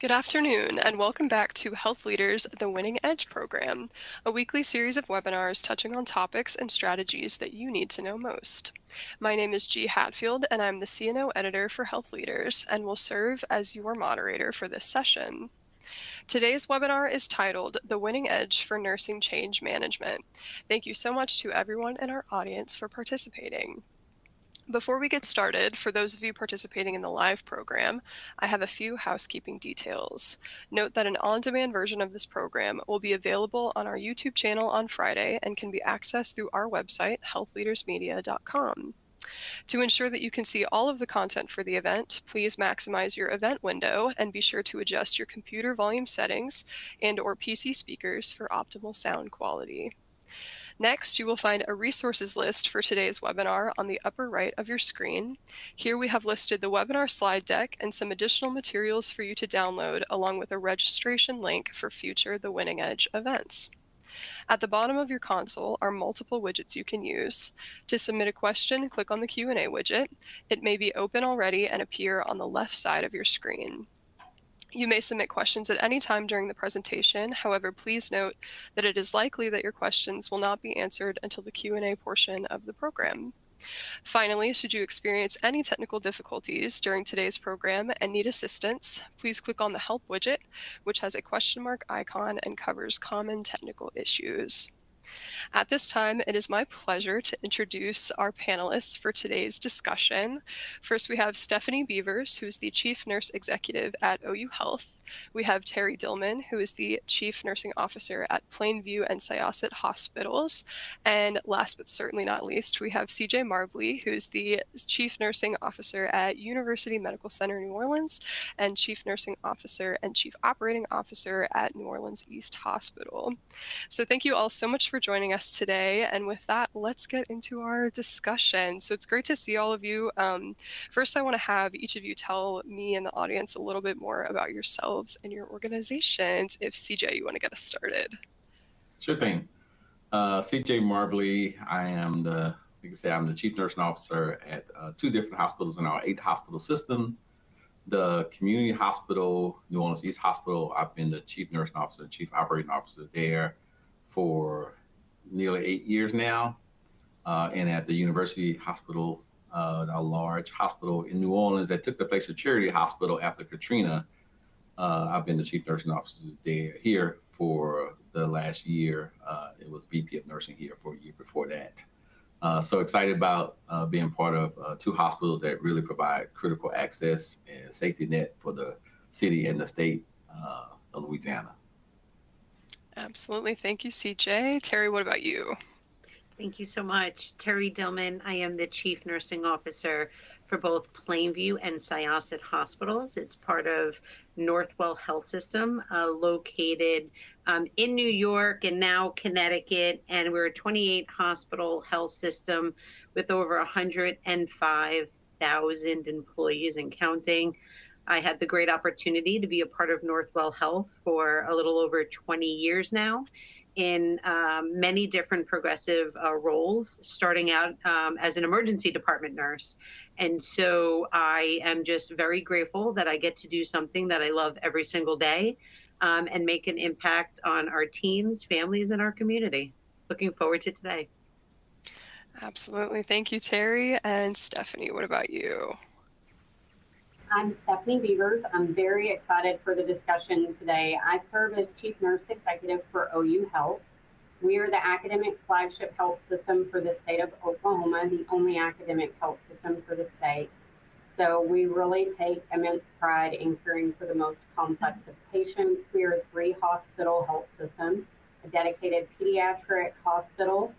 Good afternoon, and welcome back to Health Leaders, the Winning Edge program, a weekly series of webinars touching on topics and strategies that you need to know most. My name is G. Hatfield, and I'm the CNO editor for Health Leaders, and will serve as your moderator for this session. Today's webinar is titled The Winning Edge for Nursing Change Management. Thank you so much to everyone in our audience for participating. Before we get started, for those of you participating in the live program, I have a few housekeeping details. Note that an on-demand version of this program will be available on our YouTube channel on Friday and can be accessed through our website, healthleadersmedia.com. To ensure that you can see all of the content for the event, please maximize your event window and be sure to adjust your computer volume settings and/or PC speakers for optimal sound quality. Next, you will find a resources list for today's webinar on the upper right of your screen. Here we have listed the webinar slide deck and some additional materials for you to download, along with a registration link for future The Winning Edge events. At the bottom of your console are multiple widgets you can use. To submit a question, click on the Q&A widget. It may be open already and appear on the left side of your screen. You may submit questions at any time during the presentation. However, please note that it is likely that your questions will not be answered until the Q&A portion of the program. Finally, should you experience any technical difficulties during today's program and need assistance, please click on the Help widget, which has a question mark icon and covers common technical issues. At this time, it is my pleasure to introduce our panelists for today's discussion. First, we have Stefanie Beavers, who is the Chief Nurse Executive at OU Health. We have Theresa Dillman, who is the Chief Nursing Officer at Plainview and Syosset Hospitals. And last but certainly not least, we have CJ Marbley, who is the Chief Nursing Officer at University Medical Center New Orleans and Chief Nursing Officer and Chief Operating Officer at New Orleans East Hospital. So thank you all so much for joining us today. And with that, let's get into our discussion. So it's great to see all of you. First, I want to have each of you tell me and the audience a little bit more about yourselves and your organizations. If CJ, you want to get us started. Sure thing. CJ Marbley. I'm the Chief Nursing Officer at two different hospitals in our 8-hospital system. The community hospital, New Orleans East Hospital, I've been the Chief Nursing Officer and Chief Operating Officer there for nearly 8 years now. And at the University Hospital, a large hospital in New Orleans that took the place of Charity Hospital after Katrina, I've been the Chief Nursing Officer here for the last year. It was VP of Nursing here for a year before that. So excited about being part of two hospitals that really provide critical access and safety net for the city and the state of Louisiana. Absolutely. Thank you, CJ. Terry, what about you? Thank you so much. Theresa Dillman. I am the Chief Nursing Officer for both Plainview and Syosset Hospitals. It's part of Northwell Health System, located in New York and now Connecticut. And we're a 28-hospital health system with over 105,000 employees and counting. I had the great opportunity to be a part of Northwell Health for a little over 20 years now, in many different progressive roles, starting out as an emergency department nurse. And so I am just very grateful that I get to do something that I love every single day, and make an impact on our teams, families, and our community. Looking forward to today. Absolutely. Thank you, Terry. And Stefanie, what about you? I'm Stefanie Beavers. I'm very excited for the discussion today. I serve as Chief Nurse Executive for OU Health. We are the academic flagship health system for the state of Oklahoma, the only academic health system for the state. So we really take immense pride in caring for the most complex of patients. We are a 3-hospital health system, a dedicated pediatric hospital,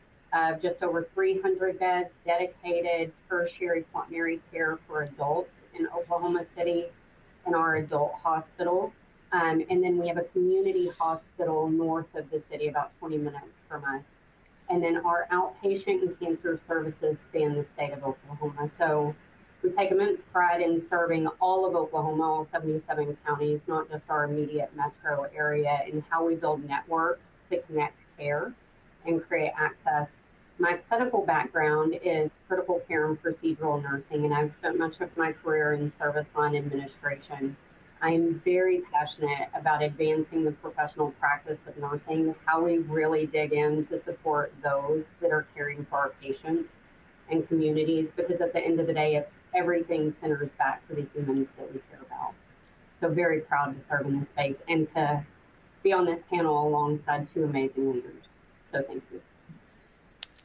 just over 300 beds, dedicated tertiary quaternary care for adults in Oklahoma City in our adult hospital. And then we have a community hospital north of the city, about 20 minutes from us. And then our outpatient and cancer services span the state of Oklahoma. So we take immense pride in serving all of Oklahoma, all 77 counties, not just our immediate metro area, and how we build networks to connect care and create access. My clinical background is critical care and procedural nursing, and I've spent much of my career in service line administration. I'm very passionate about advancing the professional practice of nursing, how we really dig in to support those that are caring for our patients and communities, because at the end of the day, it's everything centers back to the humans that we care about. So very proud to serve in this space and to be on this panel alongside two amazing leaders. So thank you.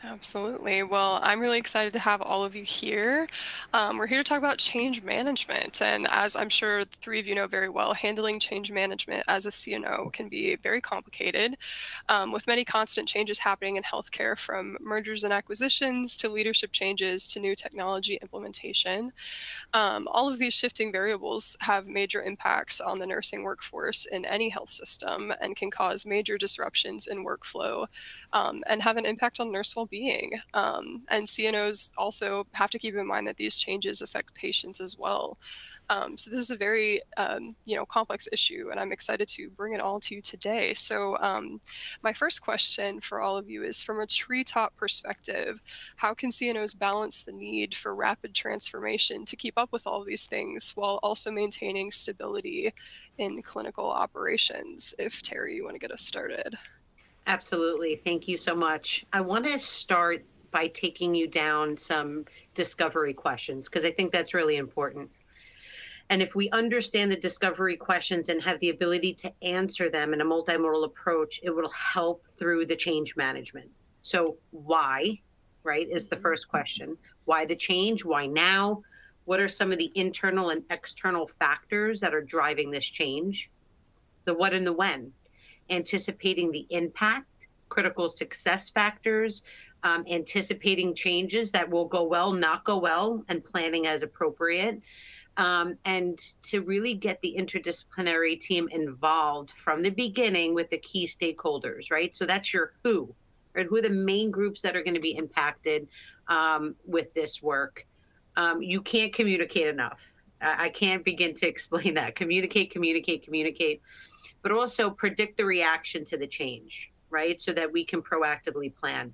Absolutely. Well, I'm really excited to have all of you here. We're here to talk about change management. And as I'm sure the three of you know very well, handling change management as a CNO can be very complicated, with many constant changes happening in healthcare, from mergers and acquisitions to leadership changes to new technology implementation. All of these shifting variables have major impacts on the nursing workforce in any health system and can cause major disruptions in workflow, and have an impact on nurse well-being. And CNOs also have to keep in mind that these changes affect patients as well. So this is a very complex issue, and I'm excited to bring it all to you today. So my first question for all of you is, from a treetop perspective, how can CNOs balance the need for rapid transformation to keep up with all of these things while also maintaining stability in clinical operations? If Terry, you want to get us started. Absolutely. Thank you so much. I want to start by taking you down some discovery questions, because I think that's really important. And if we understand the discovery questions and have the ability to answer them in a multimodal approach, it will help through the change management. So why, right, is the first question. Why the change? Why now? What are some of the internal and external factors that are driving this change? The what and the when. Anticipating the impact, critical success factors, anticipating changes that will go well, not go well, and planning as appropriate. And to really get the interdisciplinary team involved from the beginning with the key stakeholders, right? So that's your who, right? Who are the main groups that are going to be impacted with this work? You can't communicate enough. I can't begin to explain that. Communicate, but also predict the reaction to the change, right? So that we can proactively plan.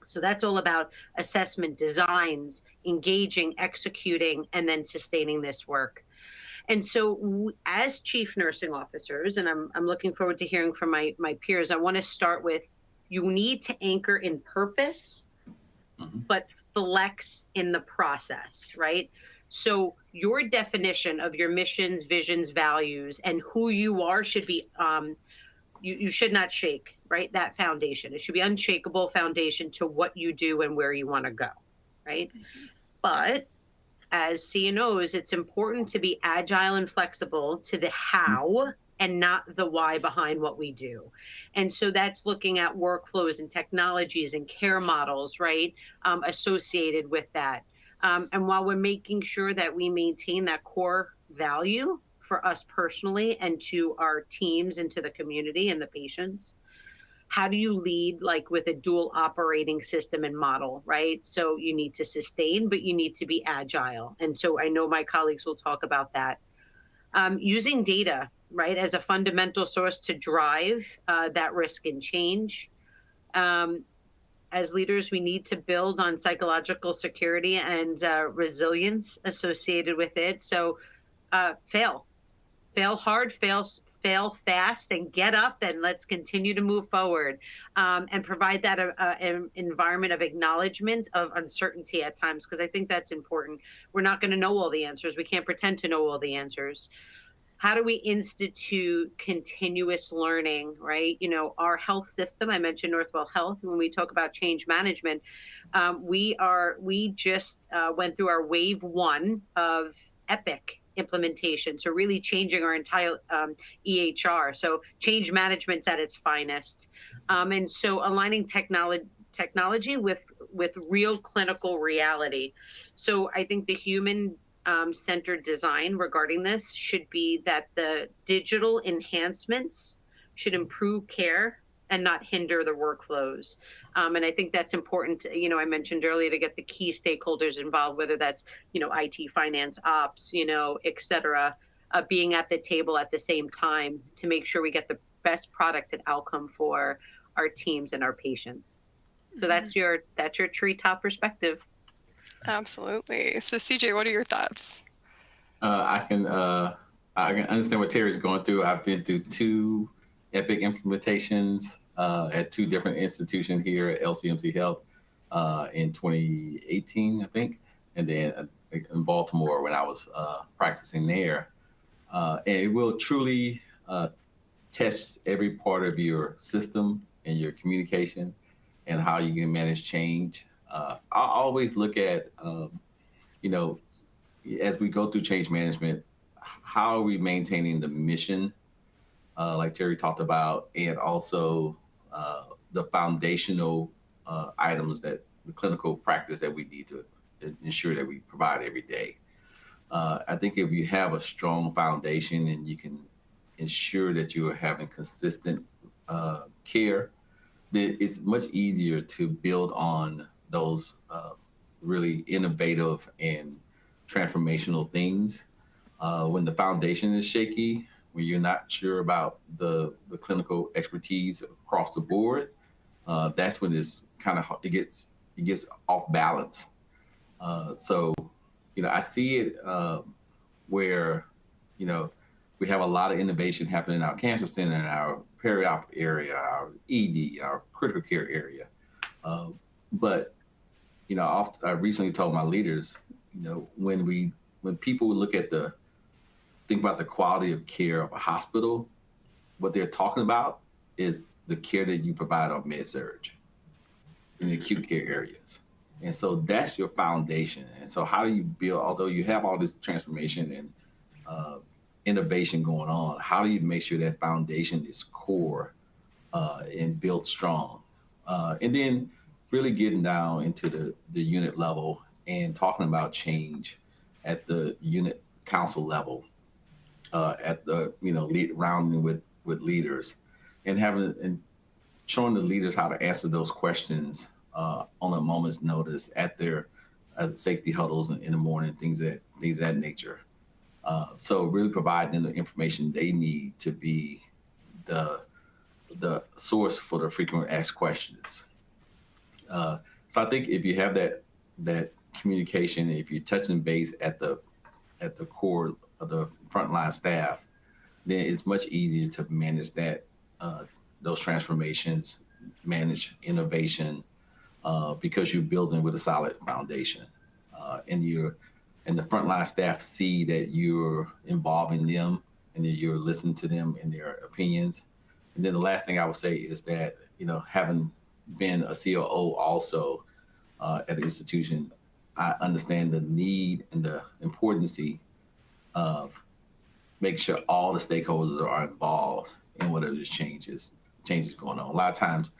So that's all about assessment, designs, engaging, executing, and then sustaining this work. And so as chief nursing officers, and I'm looking forward to hearing from my peers, I want to start with, you need to anchor in purpose, but flex in the process, right? So your definition of your missions, visions, values, and who you are should be, you should not shake, right? That foundation. It should be unshakable foundation to what you do and where you want to go, right? But as CNOs, it's important to be agile and flexible to the how and not the why behind what we do. And so that's looking at workflows and technologies and care models, right, associated with that. And while we're making sure that we maintain that core value for us personally and to our teams and to the community and the patients, how do you lead like with a dual operating system and model, right? So you need to sustain, but you need to be agile. And so I know my colleagues will talk about that. Using data, right, as a fundamental source to drive that risk and change. As leaders, we need to build on psychological security and resilience associated with it. So fail hard, fail fast, and get up, and let's continue to move forward, and provide that an environment of acknowledgement of uncertainty at times, because I think that's important. We're not going to know all the answers. We can't pretend to know all the answers. How do we institute continuous learning, right? You know, our health system, I mentioned Northwell Health, when we talk about change management, we just went through our wave one of Epic implementation. So really changing our entire EHR. So change management's at its finest. And so aligning technology with real clinical reality. So I think the human centered design regarding this should be that the digital enhancements should improve care and not hinder the workflows. And I think that's important to, I mentioned earlier, to get the key stakeholders involved, whether that's, IT, finance, ops, et cetera, being at the table at the same time to make sure we get the best product and outcome for our teams and our patients. So that's your treetop perspective. Absolutely. So CJ, what are your thoughts? I I can understand what Terry's going through. I've been through 2 Epic implementations at 2 different institutions here at LCMC Health in 2018, I think, and then in Baltimore when I was practicing there. And it will truly test every part of your system and your communication and how you can manage change. I always look at, you know, as we go through change management, how are we maintaining the mission, like Terry talked about, and also the foundational items that the clinical practice that we need to ensure that we provide every day. I think if you have a strong foundation and you can ensure that you are having consistent care, then it's much easier to build on those really innovative and transformational things. When the foundation is shaky, when you're not sure about the clinical expertise across the board, that's when it's kind of it gets off balance. So, I see it where, we have a lot of innovation happening in our cancer center, in our peri-op area, our ED, our critical care area. But, I recently told my leaders, when people look at think about the quality of care of a hospital, what they're talking about is the care that you provide on med-surg in the acute care areas. And so that's your foundation. And so how do you build, although you have all this transformation and innovation going on, how do you make sure that foundation is core and built strong? And then really getting down into the unit level and talking about change at the unit council level, at the, rounding with leaders and showing the leaders how to answer those questions on a moment's notice at their safety huddles in the morning, things of that nature. So really provide them the information they need to be the source for the frequent asked questions. So I think if you have that communication, if you're touching base at the core of the frontline staff, then it's much easier to manage those transformations, manage innovation, because you're building with a solid foundation, and the frontline staff see that you're involving them and that you're listening to them and their opinions. And then the last thing I would say is that, having been a COO also at the institution, I understand the need and the importance of making sure all the stakeholders are involved in whatever this changes going on. A lot of times,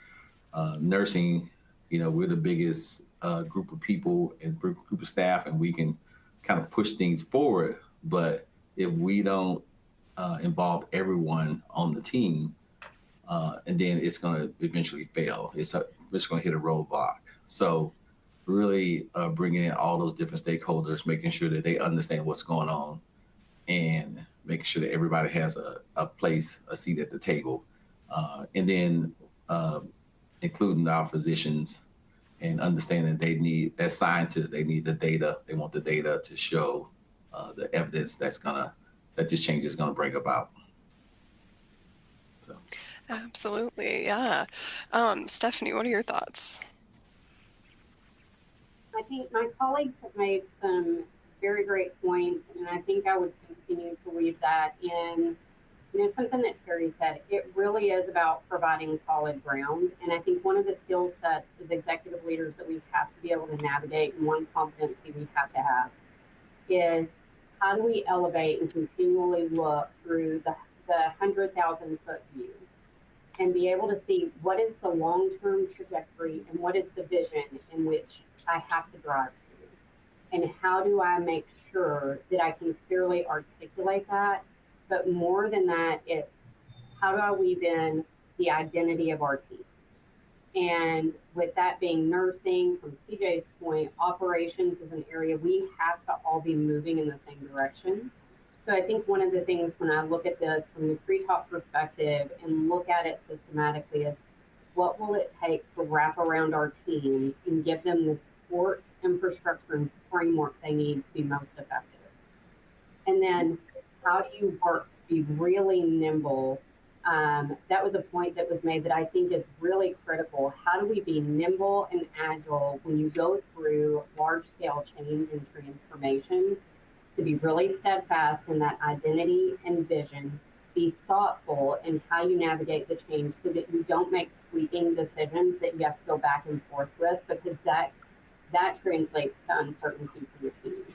nursing, we're the biggest group of people and group of staff, and we can kind of push things forward. But if we don't involve everyone on the team, and then it's going to eventually fail. It's going to hit a roadblock. So really bringing in all those different stakeholders, making sure that they understand what's going on, and making sure that everybody has a seat at the table. And then including our physicians and understanding that as scientists, they need the data. They want the data to show the evidence that this change is going to bring about. So. Absolutely, yeah. Stefanie, what are your thoughts? I think my colleagues have made some very great points, and I think I would continue to weave that in. Something that Terry said, it really is about providing solid ground. And I think one of the skill sets as executive leaders that we have to be able to navigate, and one competency we have to have, is how do we elevate and continually look through the 100,000-foot view and be able to see what is the long-term trajectory and what is the vision in which I have to drive to. And how do I make sure that I can clearly articulate that? But more than that, it's how do I weave in the identity of our teams? And with that being nursing, from CJ's point, operations is an area we have to all be moving in the same direction. So I think one of the things when I look at this from the treetop perspective and look at it systematically is what will it take to wrap around our teams and give them the support, infrastructure, and framework they need to be most effective? And then How do you work to be really nimble? That was a point that was made that I think is really critical. How do we be nimble and agile when you go through large scale change and transformation? To be really steadfast in that identity and vision, be thoughtful in how you navigate the change so that you don't make sweeping decisions that you have to go back and forth with, because that translates to uncertainty for your teams.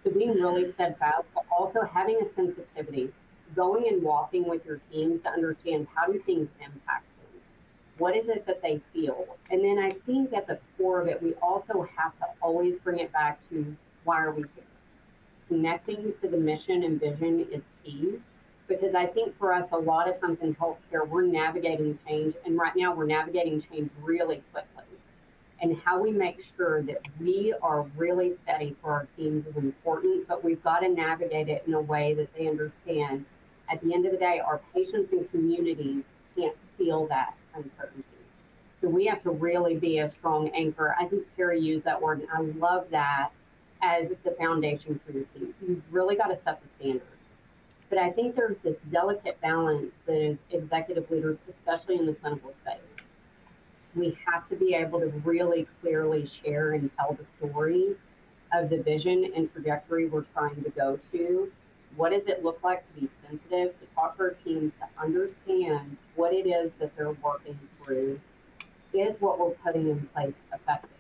So being really steadfast, but also having a sensitivity, going and walking with your teams to understand how do things impact them. What is it that they feel? And then I think at the core of it, we also have to always bring it back to why are we here? Connecting to the mission and vision is key, because I think for us, a lot of times in healthcare, we're navigating change. And right now we're navigating change really quickly. And how we make sure that we are really steady for our teams is important, but we've got to navigate it in a way that they understand. At the end of the day, our patients and communities can't feel that uncertainty. So we have to really be a strong anchor. I think Carrie used that word, and I love that as the foundation for your teams. You've really got to set the standard. But I think there's this delicate balance that is executive leaders, especially in the clinical space. We have to be able to really clearly share and tell the story of the vision and trajectory we're trying to go to. What does it look like to be sensitive, to talk to our teams, to understand what it is that they're working through? Is what we're putting in place effective?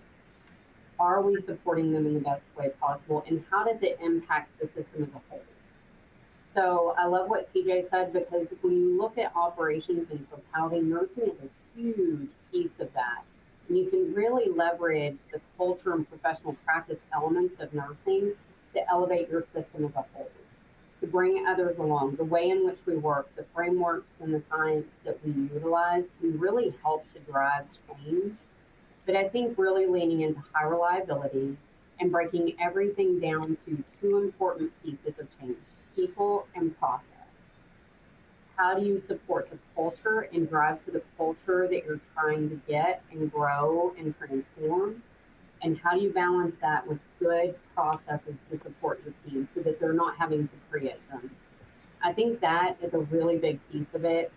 Are we supporting them in the best way possible? And how does it impact the system as a whole? So I love what CJ said, because when you look at operations in totality, nursing is a huge piece of that. And you can really leverage the culture and professional practice elements of nursing to elevate your system as a whole, to bring others along. The way in which we work, the frameworks and the science that we utilize can really help to drive change. But I think really leaning into high reliability and breaking everything down to two important pieces of change: people and process. How do you support the culture and drive to the culture that you're trying to get and grow and transform? And how do you balance that with good processes to support your team so that they're not having to create them? I think that is a really big piece of it.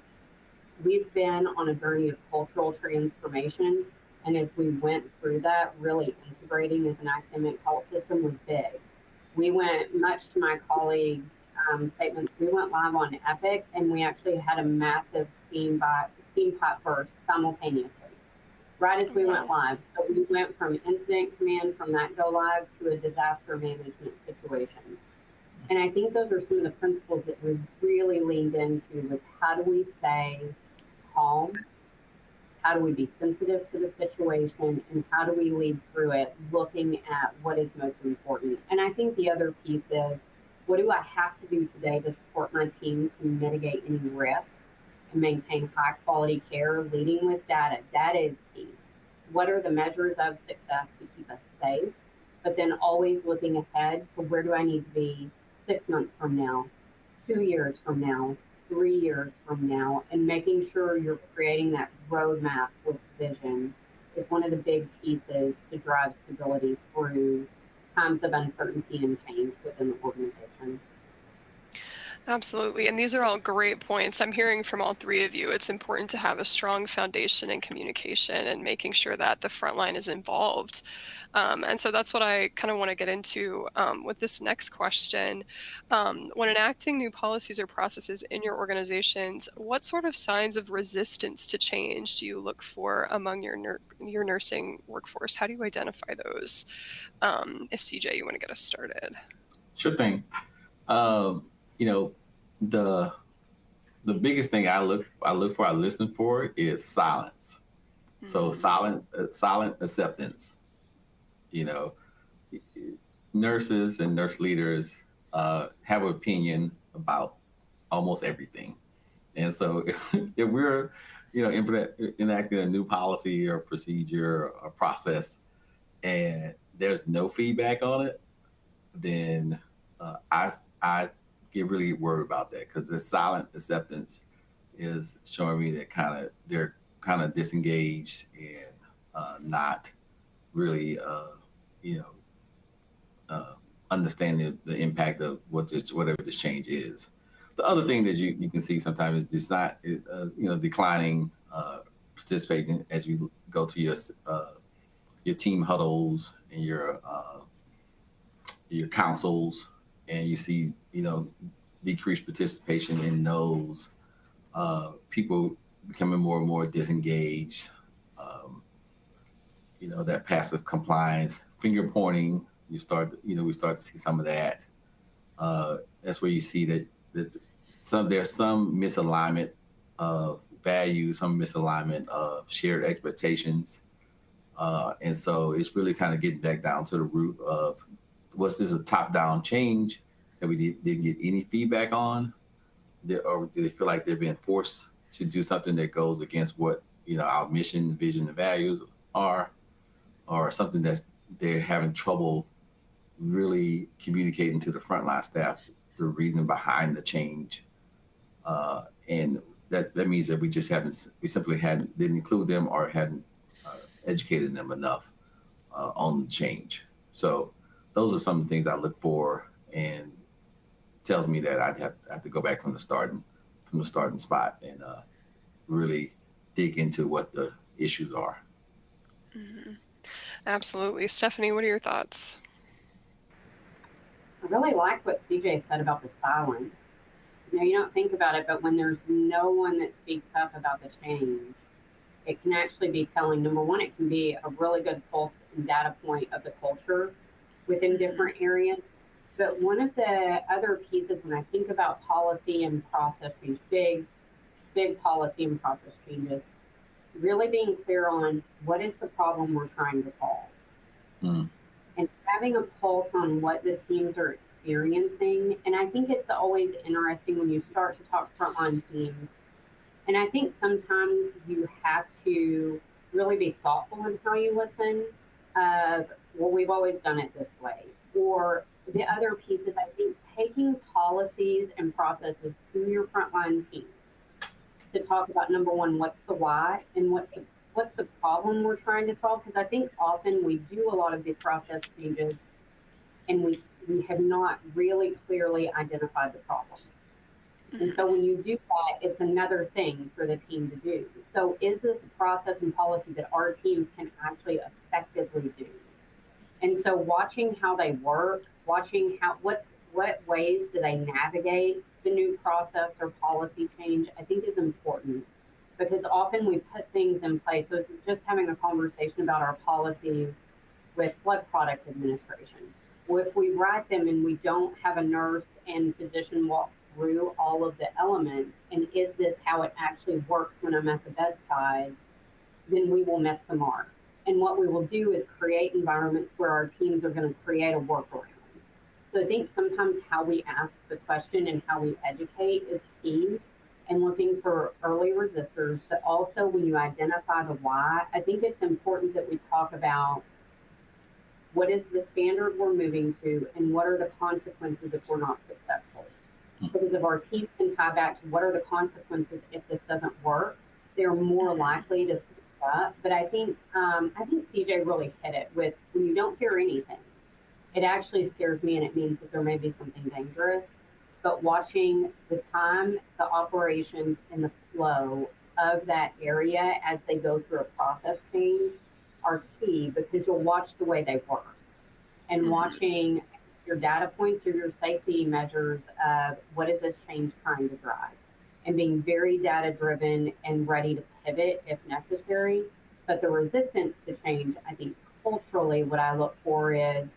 We've been on a journey of cultural transformation. And as we went through that, really integrating as an academic health system was big. We went, much to my colleagues' statements, we went live on Epic, and we actually had a massive steam pipe burst simultaneously, right as we went live. So we went from incident command from that go live to a disaster management situation. And I think those are some of the principles that we really leaned into, was how do we stay calm? How do we be sensitive to the situation, and how do we lead through it looking at what is most important? And I think the other piece is, what do I have to do today to support my team to mitigate any risk and maintain high quality care, leading with data? Data is key. What are the measures of success to keep us safe? But then always looking ahead to where do I need to be 6 months from now, 2 years from now, 3 years from now, and making sure you're creating that roadmap with vision is one of the big pieces to drive stability through times of uncertainty and change within the organization. Absolutely. And these are all great points. I'm hearing from all three of you. It's important to have a strong foundation in communication and making sure that the frontline is involved. And so that's what I kind of want to get into with this next question. When enacting new policies or processes in your organizations, what sort of signs of resistance to change do you look for among your nursing workforce? How do you identify those? If CJ, you want to get us started. Sure thing. You know, the biggest thing I listen for is silence. So silent acceptance. You know, nurses and nurse leaders have an opinion about almost everything, and so if we're, enacting a new policy or procedure or process, and there's no feedback on it, then I get really worried about that, because the silent acceptance is showing me that they're kind of disengaged and not really understand the impact of whatever this change is. The other thing that you can see sometimes is just not, declining participation as you go to your team huddles and your councils, and you see, decreased participation in those, people becoming more and more disengaged, that passive compliance, finger pointing, we start to see some of that. That's where you see that there's some misalignment of value, some misalignment of shared expectations. And so it's really kind of getting back down to the root of, was this a top-down change that we didn't get any feedback on? Or do they feel like they're being forced to do something that goes against what our mission, vision, and values are, or something that's they're having trouble really communicating to the frontline staff the reason behind the change? And that means that we simply didn't include them or hadn't educated them enough on the change. So those are some things I look for, and tells me that I'd have to go back from the starting spot and really dig into what the issues are. Mm-hmm. Absolutely. Stefanie, what are your thoughts? I really like what CJ said about the silence. You don't think about it, but when there's no one that speaks up about the change, it can actually be telling. Number one, it can be a really good pulse and data point of the culture within different areas. But one of the other pieces, when I think about policy and process change, big policy and process changes, really being clear on what is the problem we're trying to solve. And having a pulse on what the teams are experiencing. And I think it's always interesting when you start to talk to frontline teams. And I think sometimes you have to really be thoughtful in how you listen. Well, we've always done it this way. Or the other piece is, I think, taking policies and processes to your frontline teams to talk about, number one, what's the why and what's the problem we're trying to solve. Because I think often we do a lot of the process changes and we have not really clearly identified the problem. And so when you do that, it's another thing for the team to do. So is this a process and policy that our teams can actually effectively do? And so watching how they work, watching what ways do they navigate the new process or policy change, I think is important, because often we put things in place. So it's just having a conversation about our policies with blood product administration. Well, if we write them and we don't have a nurse and physician walk through all of the elements, and is this how it actually works when I'm at the bedside, then we will miss the mark. And what we will do is create environments where our teams are going to create a workaround. So I think sometimes how we ask the question and how we educate is key, and looking for early resistors. But also when you identify the why, I think it's important that we talk about what is the standard we're moving to and what are the consequences if we're not successful. Because if our team can tie back to what are the consequences if this doesn't work, they're more likely to speak up. But I think CJ really hit it with, when you don't hear anything, it actually scares me, and it means that there may be something dangerous. But watching the time, the operations, and the flow of that area as they go through a process change are key, because you'll watch the way they work, and watching your data points or your safety measures of what is this change trying to drive, and being very data driven and ready to pivot if necessary. But the resistance to change, I think culturally, what I look for is,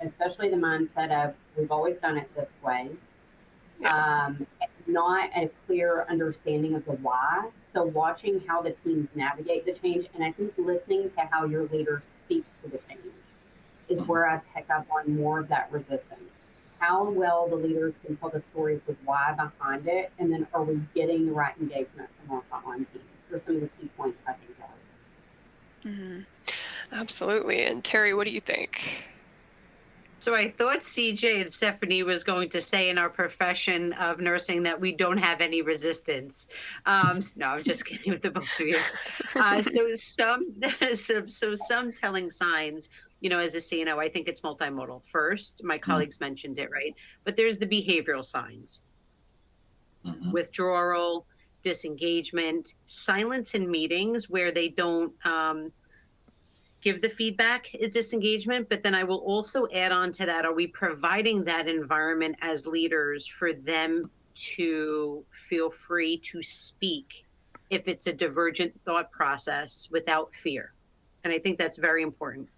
especially the mindset of, we've always done it this way, not a clear understanding of the why. So watching how the teams navigate the change, and I think listening to how your leaders speak to the change is where I pick up on more of that resistance. How well the leaders can tell the stories with why behind it, and then are we getting the right engagement from our frontline teams? Those are some of the key points I think of. Mm-hmm. Absolutely. And Terry, what do you think? So I thought CJ and Stefanie was going to say in our profession of nursing that we don't have any resistance. No, I'm just kidding with the both of you. So some telling signs. as a CNO, I think it's multimodal. First, my colleagues mentioned it, right? But there's the behavioral signs, withdrawal, disengagement, silence in meetings where they don't give the feedback is disengagement. But then I will also add on to that, are we providing that environment as leaders for them to feel free to speak if it's a divergent thought process without fear? And I think that's very important.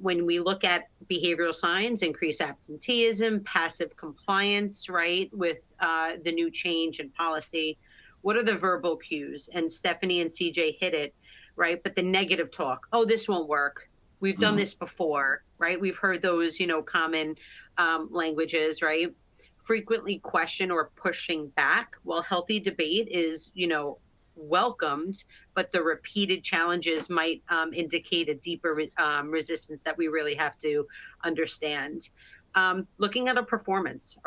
When we look at behavioral signs, increased absenteeism, passive compliance, right, with the new change in policy, what are the verbal cues? And Stefanie and CJ hit it, right? But the negative talk, oh, this won't work. We've done this before, right? We've heard those, common languages, right? Frequently question or pushing back. While healthy debate is, welcomed, but the repeated challenges might indicate a deeper resistance that we really have to understand. Looking at our performance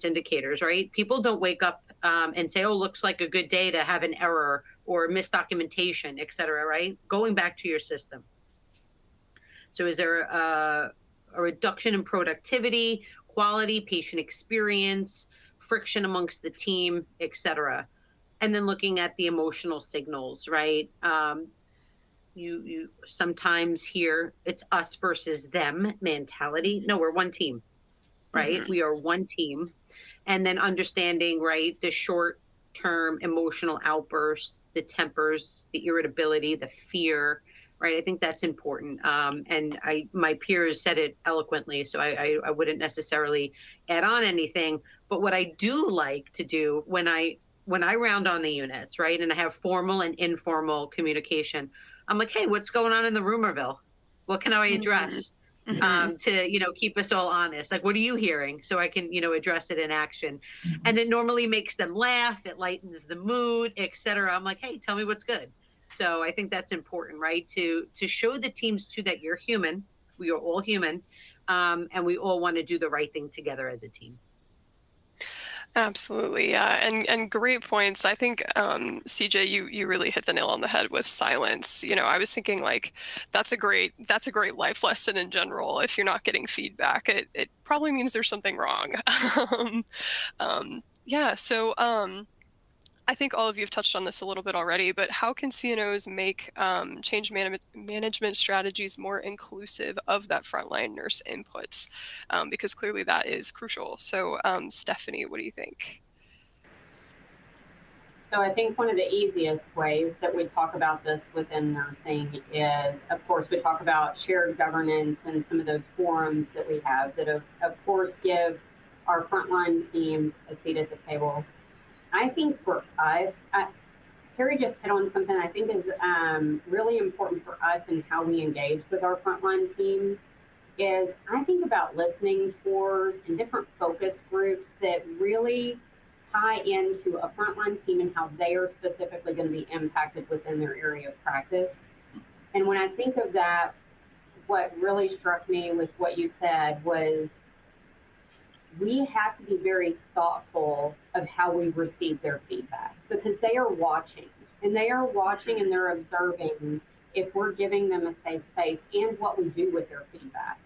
indicators, right? People don't wake up and say, oh, looks like a good day to have an error or misdocumentation, et cetera, right? Going back to your system. So is there a reduction in productivity, quality, patient experience, friction amongst the team, et cetera? And then looking at the emotional signals, right? You sometimes hear it's us versus them mentality. No, we're one team, right? We are one team. And then understanding, right, the short-term emotional outbursts, the tempers, the irritability, the fear, right? I think that's important. And my peers said it eloquently, so I wouldn't necessarily add on anything. But what I do like to do when I round on the units, right, and I have formal and informal communication, I'm like, hey, what's going on in the rumorville? What can I address to, keep us all honest? Like, what are you hearing? So I can, address it in action. And it normally makes them laugh. It lightens the mood, et cetera. I'm like, hey, tell me what's good. So I think that's important, right? To show the teams too that you're human. We are all human. And we all want to do the right thing together as a team. Absolutely, yeah, and great points. I think CJ, you really hit the nail on the head with silence. I was thinking like that's a great life lesson in general. If you're not getting feedback, it probably means there's something wrong. Yeah, so I think all of you have touched on this a little bit already, but how can CNOs make change management strategies more inclusive of that frontline nurse inputs? Because clearly that is crucial. So Stefanie, what do you think? So I think one of the easiest ways that we talk about this within nursing is, of course, we talk about shared governance and some of those forums that we have that, of course, give our frontline teams a seat at the table. I think for us, Terry just hit on something I think is really important for us and how we engage with our frontline teams is I think about listening tours and different focus groups that really tie into a frontline team and how they are specifically going to be impacted within their area of practice. And when I think of that, what really struck me with what you said was we have to be very thoughtful of how we receive their feedback because they are watching and they're observing if we're giving them a safe space and what we do with their feedback.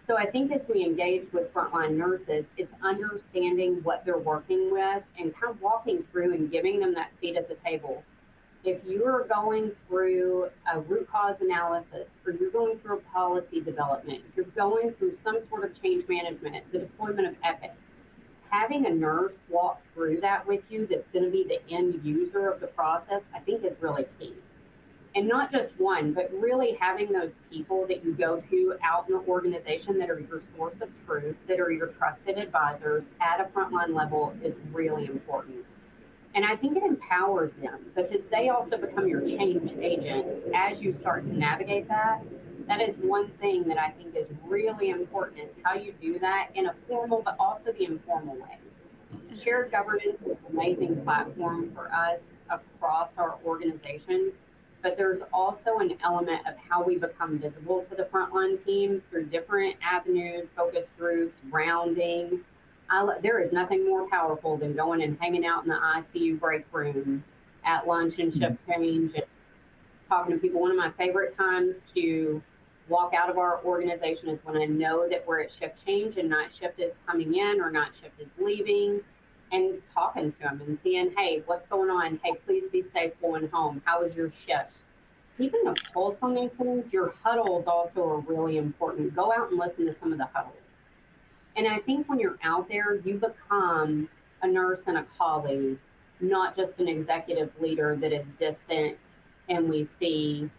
So I think as we engage with frontline nurses, it's understanding what they're working with and kind of walking through and giving them that seat at the table. If you are going through a root cause analysis, or you're going through a policy development, if you're going through some sort of change management, the deployment of Epic, having a nurse walk through that with you that's going to be the end user of the process, I think is really key. And not just one, but really having those people that you go to out in the organization that are your source of truth, that are your trusted advisors at a frontline level is really important. And I think it empowers them because they also become your change agents as you start to navigate that. That is one thing that I think is really important is how you do that in a formal, but also the informal way. Shared governance is an amazing platform for us across our organizations, but there's also an element of how we become visible to the frontline teams through different avenues, focus groups, rounding. There is nothing more powerful than going and hanging out in the ICU break room at lunch and shift change and talking to people. One of my favorite times to walk out of our organization is when I know that we're at shift change and night shift is coming in or night shift is leaving, and talking to them and seeing, hey, what's going on? Hey, please be safe going home. How was your shift? Keeping a pulse on those things. Your huddles also are really important. Go out and listen to some of the huddles. And I think when you're out there, you become a nurse and a colleague, not just an executive leader that is distant and we see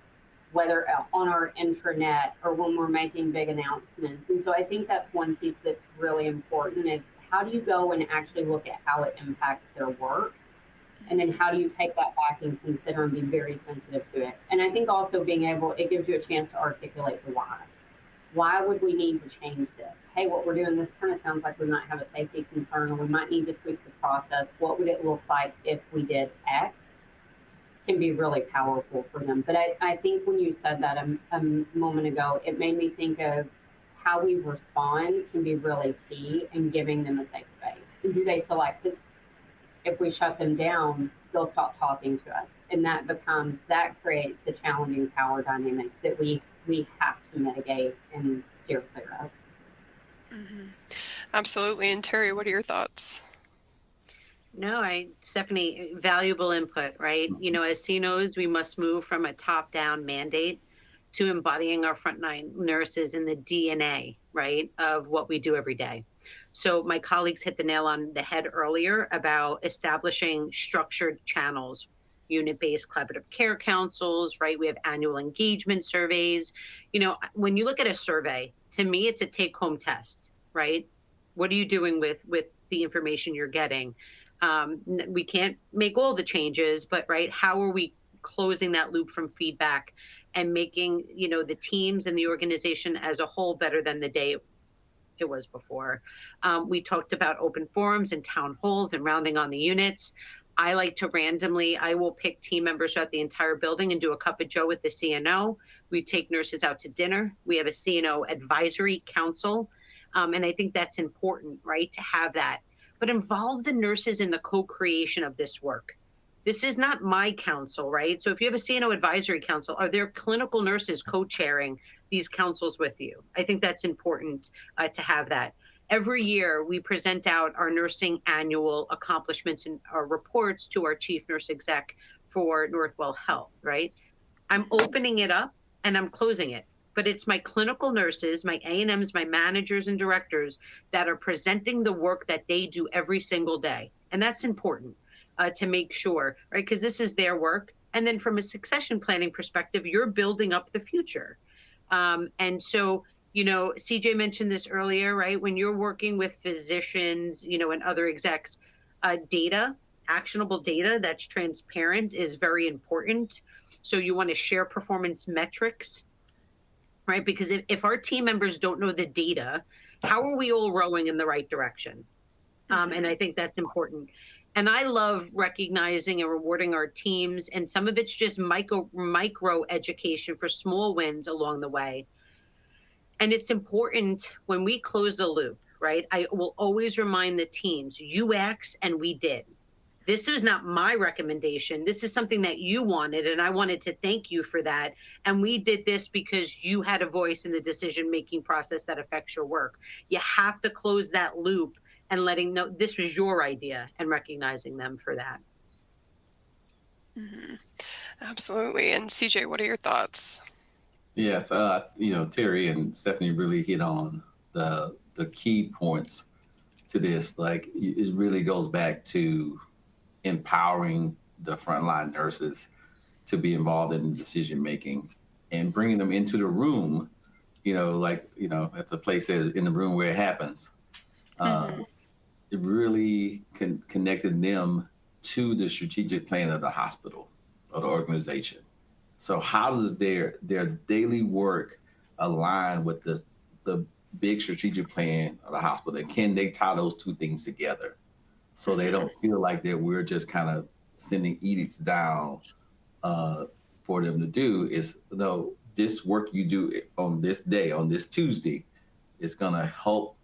whether on our intranet or when we're making big announcements. And so I think that's one piece that's really important is how do you go and actually look at how it impacts their work? And then how do you take that back and consider and be very sensitive to it? And I think also being able, it gives you a chance to articulate the why. Why would we need to change this? Hey, what we're doing, this kind of sounds like we might have a safety concern or we might need to tweak the process. What would it look like if we did X? Can be really powerful for them. But I think when you said that a moment ago, it made me think of how we respond can be really key in giving them a safe space. And do they feel like this, if we shut them down, they'll stop talking to us. And that creates a challenging power dynamic that we have to mitigate and steer clear of. Mm-hmm. Absolutely. And Terry, what are your thoughts? No, Stephanie, valuable input, right? You know, as CNOs, we must move from a top-down mandate to embodying our frontline nurses in the DNA, right, of what we do every day. So my colleagues hit the nail on the head earlier about establishing structured channels, unit-based collaborative care councils, right? We have annual engagement surveys. You know, when you look at a survey, to me, it's a take-home test, right? What are you doing with the information you're getting? We can't make all the changes, but right, how are we closing that loop from feedback and making, you know, the teams and the organization as a whole better than the day it was before? We talked about open forums and town halls and rounding on the units. I like to I will pick team members throughout the entire building and do a cup of joe with the CNO. We take nurses out to dinner. We have a CNO advisory council. And I think that's important, right, to have that. But involve the nurses in the co-creation of this work. This is not my council, right? So if you have a CNO advisory council, are there clinical nurses co-chairing these councils with you? I think that's important to have that. Every year, we present out our nursing annual accomplishments and our reports to our chief nurse exec for Northwell Health, right? I'm opening it up and I'm closing it. But it's my clinical nurses, my A&Ms, my managers and directors that are presenting the work that they do every single day. And that's important to make sure, right? Because this is their work. And then from a succession planning perspective, you're building up the future. And so, you know, CJ mentioned this earlier, right? When you're working with physicians, you know, and other execs, data, actionable data that's transparent is very important. So you want to share performance metrics, right? Because if our team members don't know the data, how are we all rowing in the right direction? And I think that's important. And I love recognizing and rewarding our teams. And some of it's just micro education for small wins along the way. And it's important when we close the loop, right? I will always remind the teams, you asked and we did. This is not my recommendation. This is something that you wanted, and I wanted to thank you for that. And we did this because you had a voice in the decision-making process that affects your work. You have to close that loop and letting know this was your idea and recognizing them for that. Mm-hmm. Absolutely. And CJ, what are your thoughts? Yes, you know, Terry and Stephanie really hit on the key points to this. Like, it really goes back to empowering the frontline nurses to be involved in decision making and bringing them into the room, you know, like, you know, that's a place in the room where it happens. It really connected them to the strategic plan of the hospital or the organization. So how does their daily work align with the big strategic plan of the hospital? And can they tie those two things together? So they don't feel like that we're just kind of sending edicts down for them to do. Is, no, this work you do on this day, on this Tuesday, is going to help.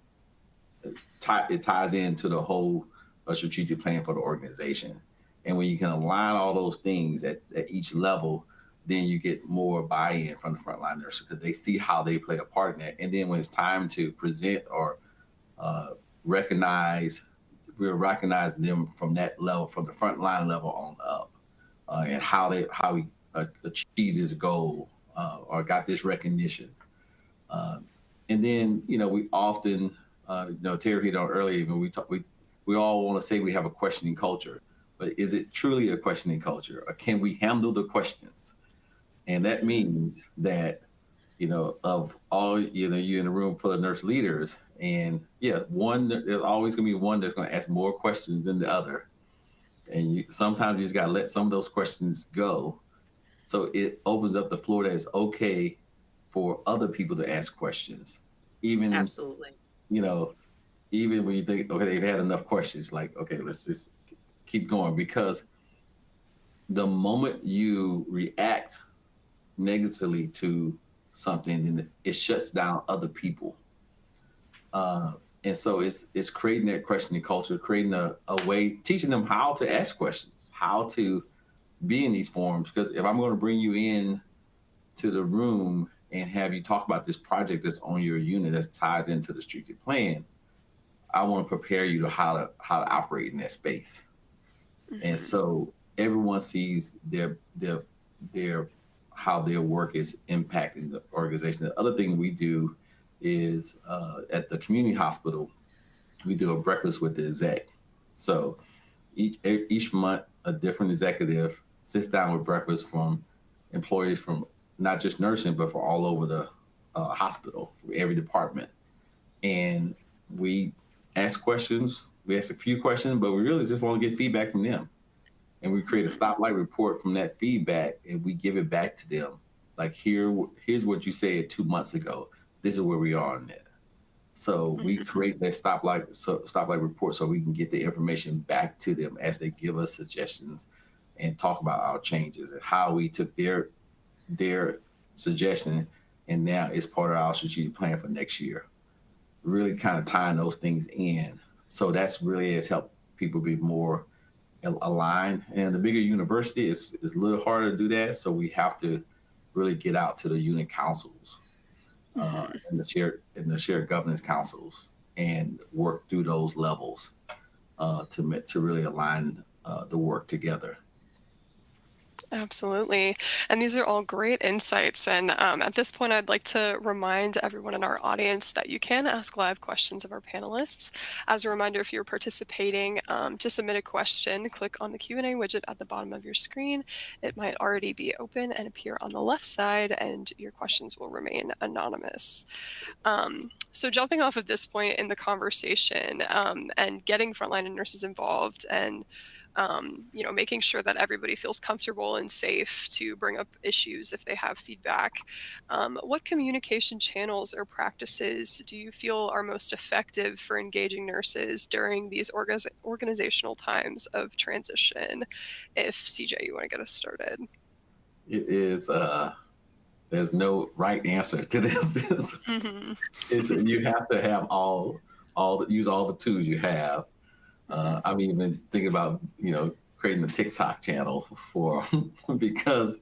It ties into the whole strategic plan for the organization. And when you can align all those things at each level, then you get more buy-in from the frontline nurses because they see how they play a part in that. And then when it's time to present or recognize, we'll recognize them from that level, from the frontline level on up, and how we achieved this goal or got this recognition. And then, we often, Terry hit on earlier, when we all want to say we have a questioning culture, but is it truly a questioning culture, or can we handle the questions? And that means that, of all, you're in a room full of nurse leaders, and there's always going to be one that's going to ask more questions than the other. And sometimes you just got to let some of those questions go. So it opens up the floor that it's okay for other people to ask questions. Absolutely. Even when you think, okay, they've had enough questions, like, okay, let's just keep going. Because the moment you react negatively to something, then it shuts down other people. And so it's creating that questioning culture, creating a way, teaching them how to ask questions, how to be in these forums. Because if I'm going to bring you in to the room and have you talk about this project that's on your unit that ties into the strategic plan, I want to prepare you to how to operate in that space. Mm-hmm. And so everyone sees their how their work is impacting the organization. The other thing we do is at the community hospital, we do a breakfast with the exec. So each month, a different executive sits down with breakfast from employees from not just nursing, but for all over the hospital, for every department. And we ask questions. We ask a few questions, but we really just want to get feedback from them. And we create a stoplight report from that feedback, and we give it back to them. Like, here's what you said 2 months ago. This is where we are on that. So we create that stoplight report so we can get the information back to them as they give us suggestions and talk about our changes and how we took their suggestion, and now it's part of our strategic plan for next year. Really kind of tying those things in. So that's really has helped people be more aligned. And the bigger university is a little harder to do that. So we have to really get out to the unit councils and the shared governance councils and work through those levels to really align the work together. Absolutely. And these are all great insights. And at this point, I'd like to remind everyone in our audience that you can ask live questions of our panelists. As a reminder, if you're participating, to submit a question, click on the Q&A widget at the bottom of your screen. It might already be open and appear on the left side, and your questions will remain anonymous. So jumping off of this point in the conversation and getting frontline and nurses involved and making sure that everybody feels comfortable and safe to bring up issues if they have feedback. What communication channels or practices do you feel are most effective for engaging nurses during these organizational times of transition? If CJ, you want to get us started. It is, there's no right answer to this. You have to have use all the tools you have. I'm even thinking about, creating a TikTok channel for because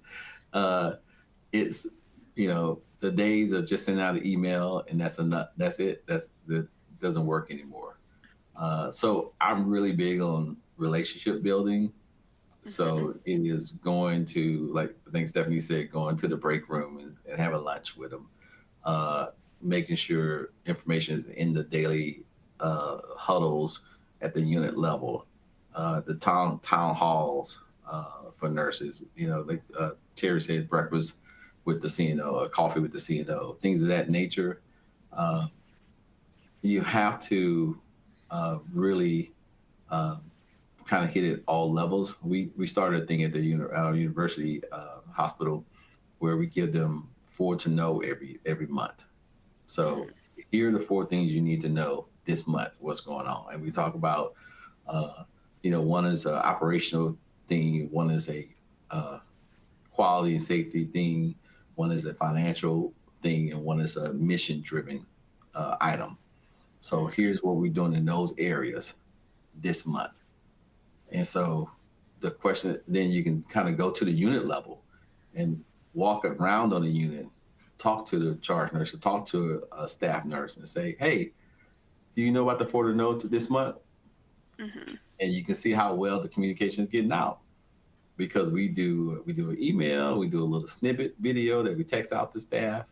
it's, the days of just sending out an email and that's enough. That's it. That doesn't work anymore. So I'm really big on relationship building. So it is going to, like I think Stefanie said, going to the break room and having lunch with them, making sure information is in the daily huddles at the unit level, the town halls for nurses. Like Terry said, breakfast with the CNO, coffee with the CNO, things of that nature. You have to really kind of hit it all levels. We started a thing at our university hospital where we give them 4 to know every month. So here are the 4 things you need to know this month, what's going on. And we talk about, one is an operational thing, one is a quality and safety thing, one is a financial thing, and one is a mission-driven item. So here's what we're doing in those areas this month. And so the question, then you can kind of go to the unit level and walk around on the unit, talk to the charge nurse or talk to a staff nurse and say, hey, do you know about the for the no to this month? Mm-hmm. And you can see how well the communication is getting out, because we do an email, we do a little snippet video that we text out to staff,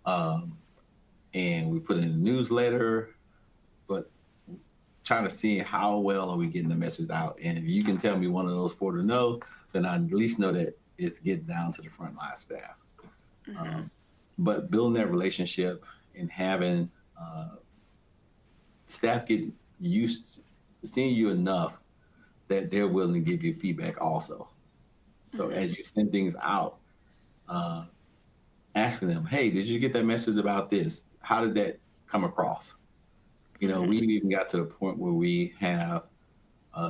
and we put in a newsletter, but trying to see how well are we getting the message out. And if you can tell me one of those for the no, then I at least know that it's getting down to the frontline staff. Mm-hmm. But building that relationship and having staff get used to seeing you enough that they're willing to give you feedback also. So Mm-hmm. as you send things out, asking them, hey, did you get that message about this? How did that come across? You know, Mm-hmm. we've even got to a point where we have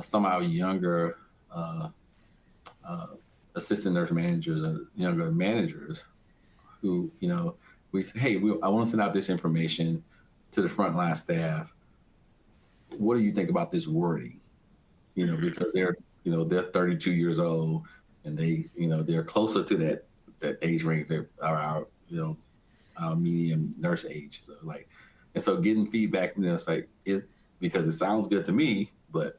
some of our younger assistant nurse managers or younger managers who, you know, we say, hey, I want to send out this information to the frontline staff. What do you think about this wording? You know, because they're 32 years old and they, you know, they're closer to that age range that are our, you know, our medium nurse age. So like, and so getting feedback from them, it's like, because it sounds good to me, but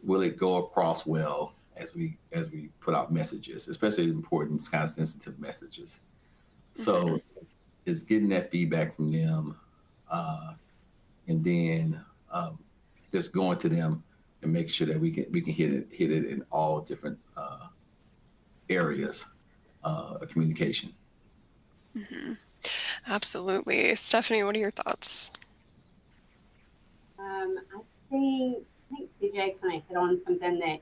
will it go across well as we put out messages, especially important kind of sensitive messages. So it's getting that feedback from them, and then just going to them and make sure that we can hit it in all different areas of communication. Mm-hmm. Absolutely. Stefanie, what are your thoughts? I think CJ kind of hit on something that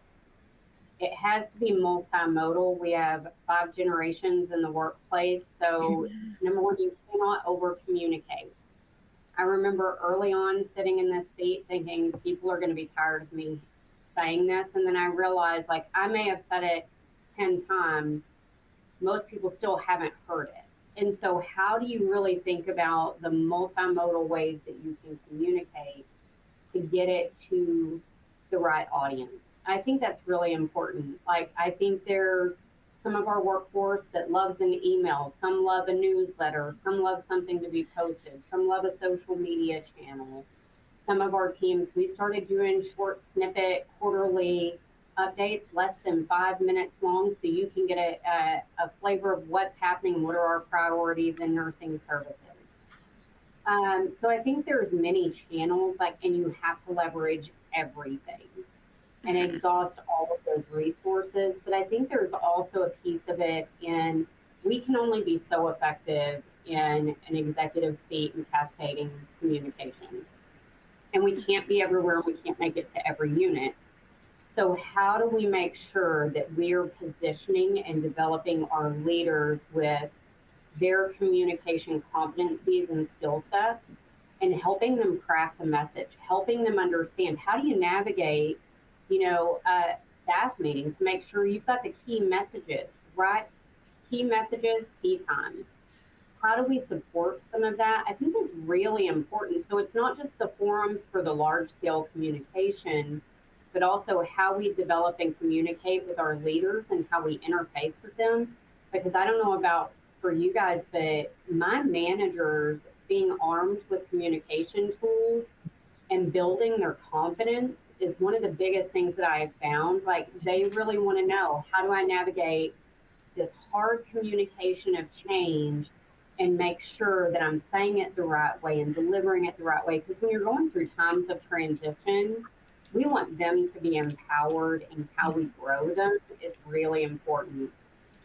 it has to be multimodal. We have 5 generations in the workplace. So number one, you cannot over communicate. I remember early on sitting in this seat thinking people are going to be tired of me saying this. And then I realized like I may have said it 10 times. Most people still haven't heard it. And so how do you really think about the multimodal ways that you can communicate to get it to the right audience? I think that's really important. Like, I think there's some of our workforce that loves an email, some love a newsletter, some love something to be posted, some love a social media channel. Some of our teams, we started doing short snippet quarterly updates, less than 5 minutes long, so you can get a flavor of what's happening, what are our priorities in nursing services. So I think there's many channels, like, and you have to leverage everything and exhaust all of those resources. But I think there's also a piece of it in we can only be so effective in an executive seat and cascading communication. And we can't be everywhere, and we can't make it to every unit. So how do we make sure that we're positioning and developing our leaders with their communication competencies and skill sets and helping them craft a message, helping them understand how do you navigate, a staff meeting to make sure you've got the key messages, right? Key messages, key times. How do we support some of that? I think is really important. So it's not just the forums for the large scale communication, but also how we develop and communicate with our leaders and how we interface with them. Because I don't know about for you guys, but my managers being armed with communication tools and building their confidence is one of the biggest things that I have found. Like, they really want to know, how do I navigate this hard communication of change and make sure that I'm saying it the right way and delivering it the right way? Because when you're going through times of transition, we want them to be empowered, and how we grow them is really important.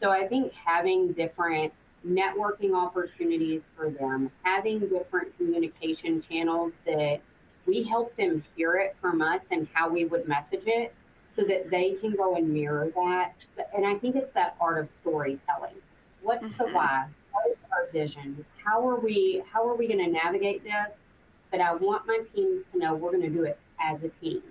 So I think having different networking opportunities for them, having different communication channels that we help them hear it from us and how we would message it so that they can go and mirror that. And I think it's that art of storytelling. What's the why? What is our vision? How are we going to navigate this? But I want my teams to know we're going to do it as a team.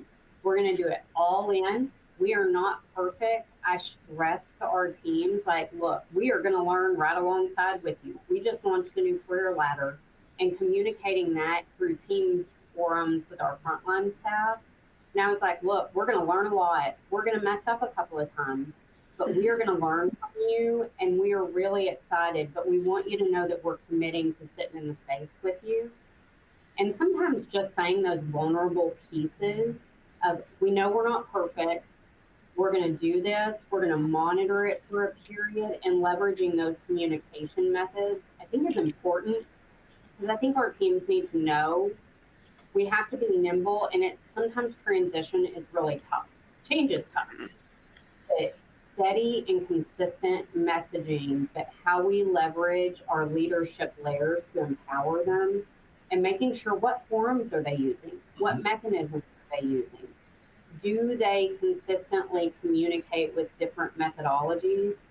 We're going to do it all in. We are not perfect. I stress to our teams, like, look, we are going to learn right alongside with you. We just launched a new career ladder, and communicating that through Teams forums with our frontline staff. And I was like, look, we're going to learn a lot. We're going to mess up a couple of times. but we are going to learn from you, and we are really excited, but we want you to know that we're committing to sitting in the space with you. And sometimes just saying those vulnerable pieces of, we know we're not perfect, we're going to do this, we're going to monitor it for a period, and leveraging those communication methods, I think is important, because I think our teams need to know we have to be nimble, and it's sometimes transition is really tough. Change is tough. But steady and consistent messaging, that how we leverage our leadership layers to empower them, and making sure what forums are they using, what mechanisms are they using, do they consistently communicate with different methodologies?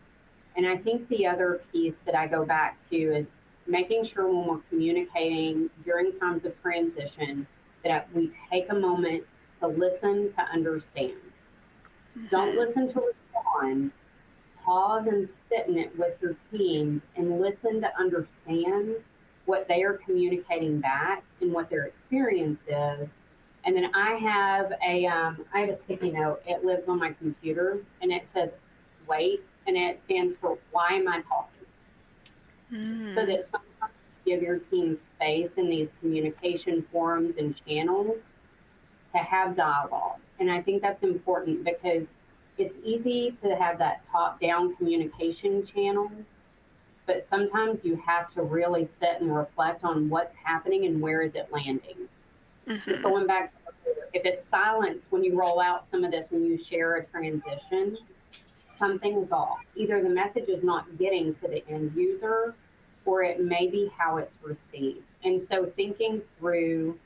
And I think the other piece that I go back to is making sure when we're communicating during times of transition that we take a moment to listen, to understand. Don't listen to respond. Pause and sit in it with your teams and listen to understand what they are communicating back and what their experience is. And then I have a sticky note. It lives on my computer, and it says wait, and it stands for why am I talking? So that sometimes you give your team space in these communication forums and channels to have dialogue. And I think that's important, because it's easy to have that top-down communication channel, but sometimes you have to really sit and reflect on what's happening and where is it landing. Just going back to if it's silence when you roll out some of this and you share a transition, something's off. Either the message is not getting to the end user, or it may be how it's received. And so thinking through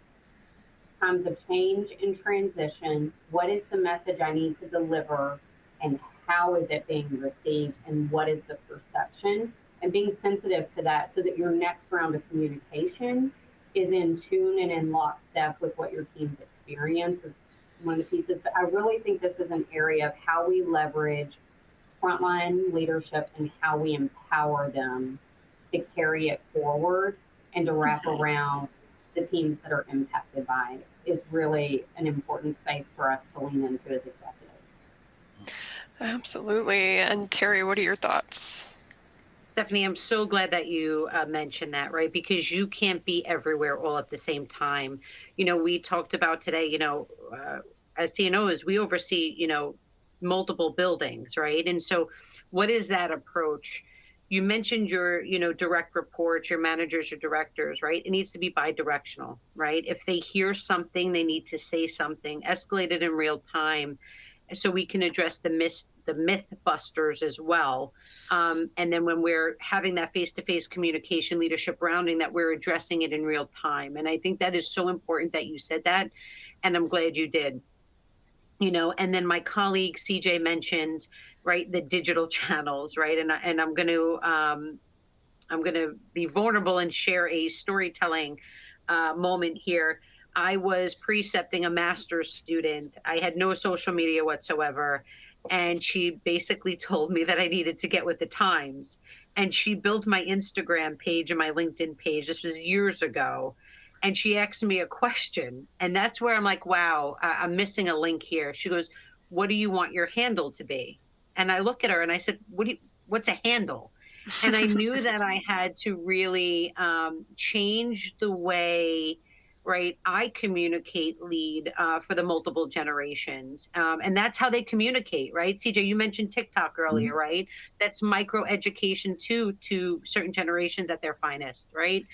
times of change and transition, what is the message I need to deliver, and how is it being received, and what is the perception, and being sensitive to that so that your next round of communication is in tune and in lockstep with what your team's experience is, one of the pieces. But I really think this is an area of how we leverage frontline leadership and how we empower them to carry it forward and to wrap around the teams that are impacted by it is really an important space for us to lean into as executives. Absolutely. And Terry, what are your thoughts? Stephanie, I'm so glad that you mentioned that, right? Because you can't be everywhere all at the same time. We talked about today, as CNOs, we oversee, multiple buildings, right? And so what is that approach? You mentioned your, direct reports, your managers, your directors, right? It needs to be bi-directional, right? If they hear something, they need to say something, escalate it in real time, so we can address the myth busters as well. And then when we're having that face-to-face communication, leadership rounding, that we're addressing it in real time. And I think that is so important that you said that. And I'm glad you did. And then my colleague CJ mentioned, right, the digital channels, right? And I'm going to be vulnerable and share a storytelling moment here. I was precepting a master's student. I had no social media whatsoever. And she basically told me that I needed to get with the times. And she built my Instagram page and my LinkedIn page. This was years ago. And she asked me a question. And that's where I'm like, wow, I'm missing a link here. She goes, what do you want your handle to be? And I look at her and I said, what's a handle? And I knew that I had to really change the way, right, I communicate lead for the multiple generations. And that's how they communicate, right? CJ, you mentioned TikTok earlier, right? That's micro education too, to certain generations at their finest, right?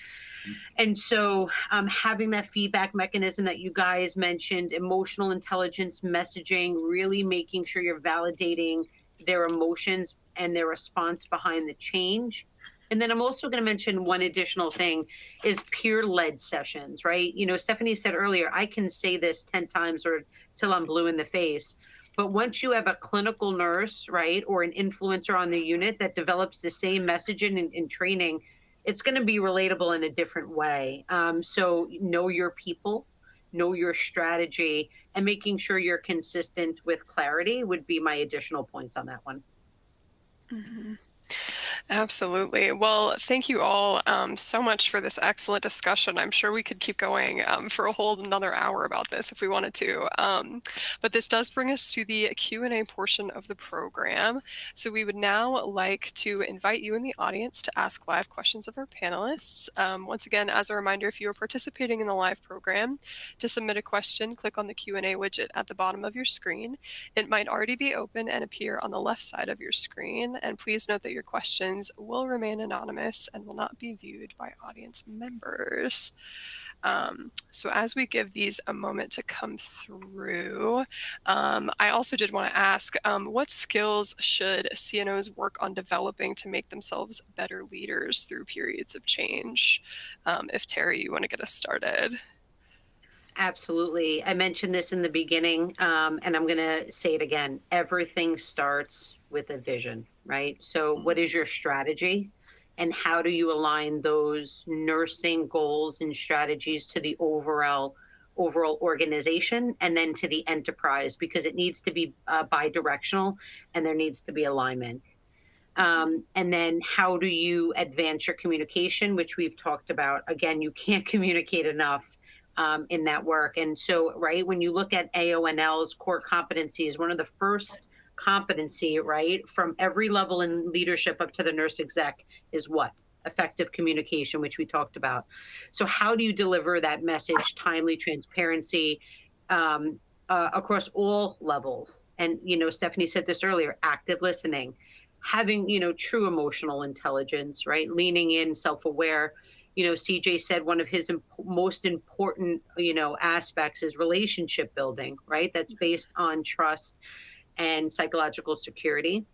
And so having that feedback mechanism that you guys mentioned, emotional intelligence messaging, really making sure you're validating their emotions and their response behind the change. And then I'm also going to mention one additional thing is peer-led sessions, right? Stephanie said earlier, I can say this 10 times or till I'm blue in the face. But once you have a clinical nurse, right, or an influencer on the unit that develops the same messaging and training, it's going to be relatable in a different way. So know your people, know your strategy, and making sure you're consistent with clarity would be my additional points on that one. Absolutely. Well, thank you all so much for this excellent discussion. I'm sure we could keep going for a whole another hour about this if we wanted to. But this does bring us to the Q&A portion of the program. So we would now like to invite you in the audience to ask live questions of our panelists. Once again, as a reminder, if you are participating in the live program, to submit a question, click on the Q&A widget at the bottom of your screen. It might already be open and appear on the left side of your screen. And please note that your questions will remain anonymous and will not be viewed by audience members. So as we give these a moment to come through, I also did want to ask, what skills should CNOs work on developing to make themselves better leaders through periods of change? If Terry, you want to get us started. Absolutely. I mentioned this in the beginning, and I'm going to say it again. Everything starts with a vision, right? So, what is your strategy, and how do you align those nursing goals and strategies to the overall organization, and then to the enterprise, because it needs to be bi-directional, and there needs to be alignment. And then how do you advance your communication, which we've talked about. Again, you can't communicate enough in that work. And so, right, when you look at AONL's core competencies, one of the first competency, right, from every level in leadership up to the nurse exec is what? Effective communication, which we talked about. So how do you deliver that message, timely, transparency, across all levels? And, Stefanie said this earlier, active listening, having, true emotional intelligence, right? Leaning in, self-aware. CJ said one of his most important, aspects is relationship building, right? That's based on trust and psychological security.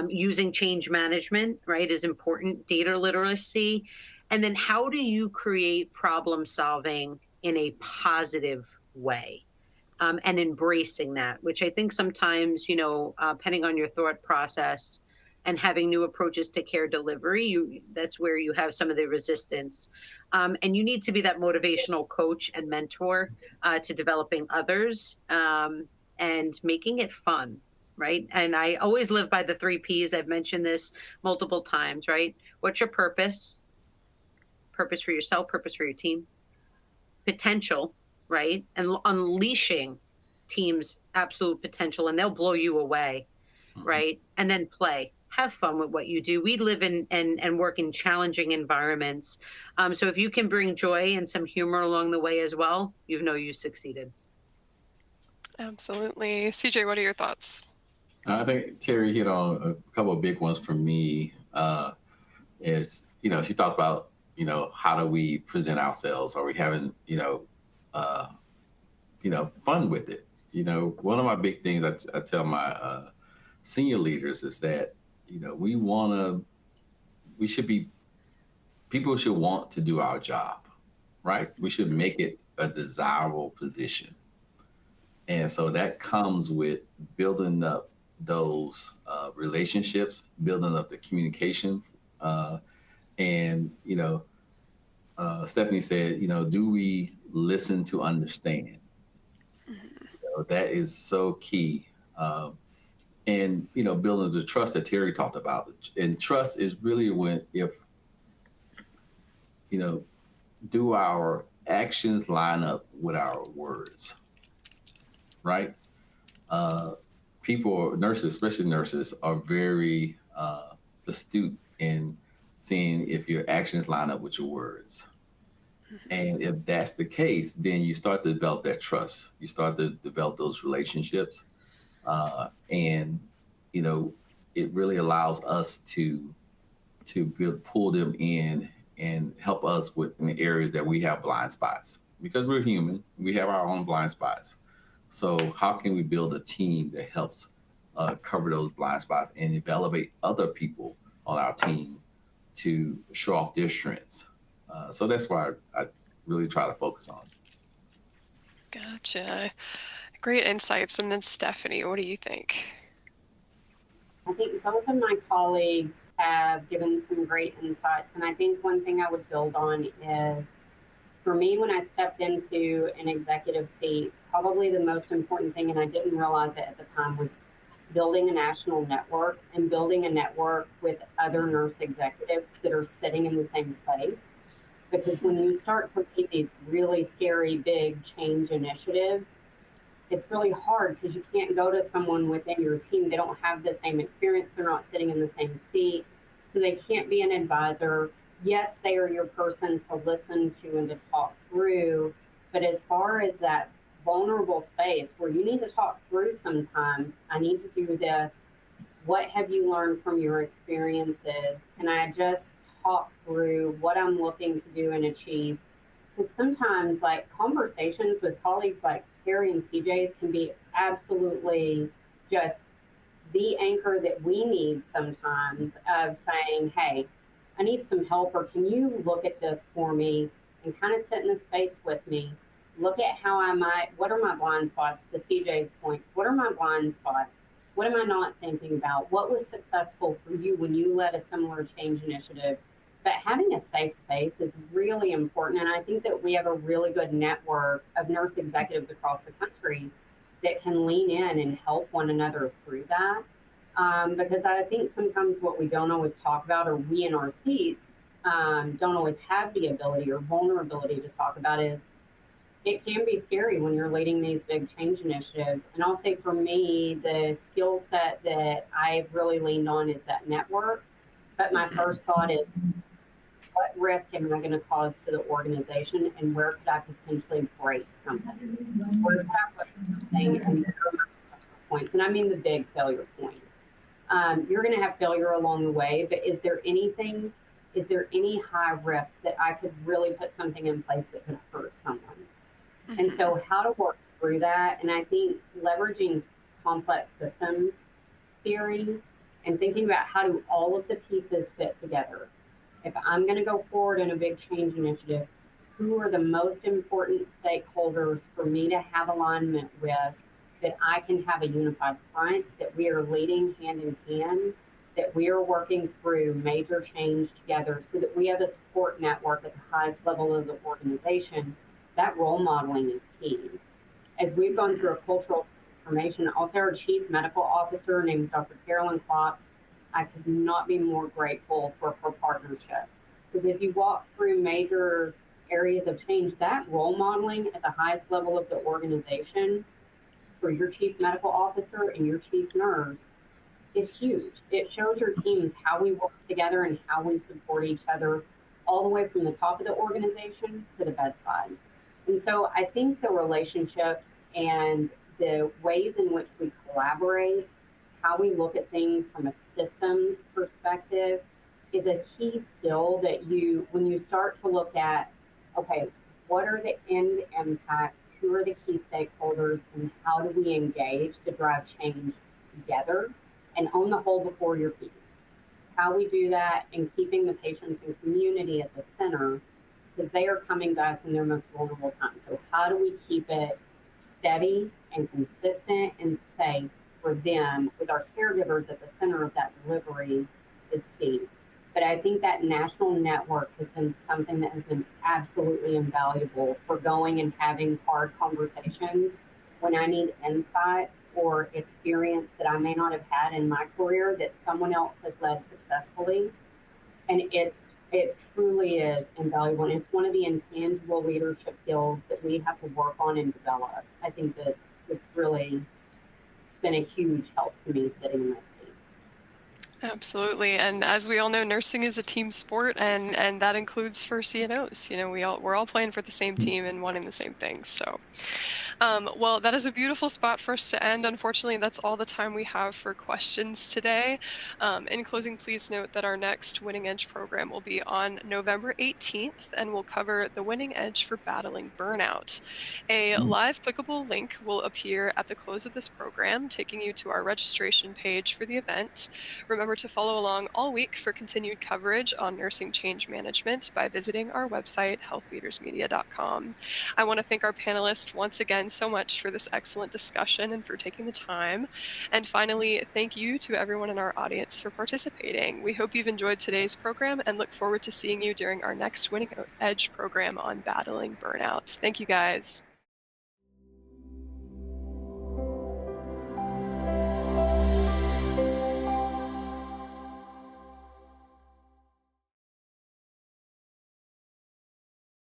Using change management, right, is important. Data literacy. And then how do you create problem solving in a positive way? And embracing that, which I think sometimes, depending on your thought process and having new approaches to care delivery, that's where you have some of the resistance. And you need to be that motivational coach and mentor to developing others and making it fun, right? And I always live by the 3 Ps. I've mentioned this multiple times, right? What's your purpose? Purpose for yourself, purpose for your team, potential, right? And unleashing teams' absolute potential, and they'll blow you away, right? And then play. Have fun with what you do. We live in and work in challenging environments. So if you can bring joy and some humor along the way as well, you succeeded. Absolutely. CJ, what are your thoughts? I think Terry hit on a couple of big ones for me. Is she talked about how do we present ourselves? Are we having fun with it? One of my big things I tell my senior leaders is that people should want to do our job, right? We should make it a desirable position. And so that comes with building up those relationships, building up the communication. And Stefanie said, do we listen to understand? That is so key. And, building the trust that Terry talked about. And trust is really do our actions line up with our words, right? Nurses, especially nurses, are very astute in seeing if your actions line up with your words. And if that's the case, then you start to develop that trust. You start to develop those relationships. And, it really allows us to pull them in and help us in the areas that we have blind spots. Because we're human, we have our own blind spots. So how can we build a team that helps cover those blind spots and elevate other people on our team to show off their strengths? So that's why I really try to focus on. Gotcha. Great insights. And then Stefanie, what do you think? I think both of my colleagues have given some great insights. And I think one thing I would build on is, for me, when I stepped into an executive seat, probably the most important thing, and I didn't realize it at the time, was building a national network and building a network with other nurse executives that are sitting in the same space. Because when you start to make these really scary, big change initiatives, it's really hard because you can't go to someone within your team. They don't have the same experience. They're not sitting in the same seat. So they can't be an advisor. Yes, they are your person to listen to and to talk through. But as far as that vulnerable space where you need to talk through sometimes, I need to do this. What have you learned from your experiences? Can I just talk through what I'm looking to do and achieve? Because sometimes like conversations with colleagues like Terry and CJ's can be absolutely just the anchor that we need sometimes of saying, hey, I need some help, or can you look at this for me and kind of sit in the space with me? Look at how I might, what are my blind spots, to CJ's points? What are my blind spots? What am I not thinking about? What was successful for you when you led a similar change initiative? But having a safe space is really important. And I think that we have a really good network of nurse executives across the country that can lean in and help one another through that. Because I think sometimes what we don't always talk about, or we in our seats don't always have the ability or vulnerability to talk about, is it can be scary when you're leading these big change initiatives. And I'll say for me, the skill set that I've really leaned on is that network. But my first thought is, what risk am I going to cause to the organization, and where could I potentially break something? Where could I break something, and where are my points? And I mean the big failure points. You're going to have failure along the way, but is there any high risk that I could really put something in place that could hurt someone? And so how to work through that. And I think leveraging complex systems theory and thinking about how do all of the pieces fit together. If I'm going to go forward in a big change initiative, who are the most important stakeholders for me to have alignment with, that I can have a unified front, that we are leading hand in hand, that we are working through major change together, so that we have a support network at the highest level of the organization. That role modeling is key. As we've gone through a cultural transformation, also our chief medical officer, her name is Dr. Carolyn Klopp. I could not be more grateful for her partnership. Because if you walk through major areas of change, that role modeling at the highest level of the organization for your chief medical officer and your chief nurse is huge. It shows your teams how we work together and how we support each other, all the way from the top of the organization to the bedside. And so I think the relationships and the ways in which we collaborate, how we look at things from a systems perspective, is a key skill that when you start to look at, okay, what are the end impacts, who are the key stakeholders, and how do we engage to drive change together and own the whole before your piece. How we do that and keeping the patients and community at the center, because they are coming to us in their most vulnerable time. So how do we keep it steady and consistent and safe for them, with our caregivers at the center of that delivery, is key. But I think that national network has been something that has been absolutely invaluable for going and having hard conversations when I need insights or experience that I may not have had in my career that someone else has led successfully. And it truly is invaluable. And it's one of the intangible leadership skills that we have to work on and develop. I think that it's really been a huge help to me sitting in this seat. Absolutely. And as we all know, nursing is a team sport, and that includes for CNOs. You know, we're all playing for the same team and wanting the same things. So, well, that is a beautiful spot for us to end. Unfortunately, that's all the time we have for questions today. In closing, please note that our next Winning Edge program will be on November 18th, and will cover the winning edge for battling burnout. A live clickable link will appear at the close of this program, taking you to our registration page for the event. Remember to follow along all week for continued coverage on nursing change management by visiting our website, healthleadersmedia.com. I want to thank our panelists once again so much for this excellent discussion and for taking the time. And finally, thank you to everyone in our audience for participating. We hope you've enjoyed today's program and look forward to seeing you during our next Winning Edge program on battling burnout. Thank you, guys.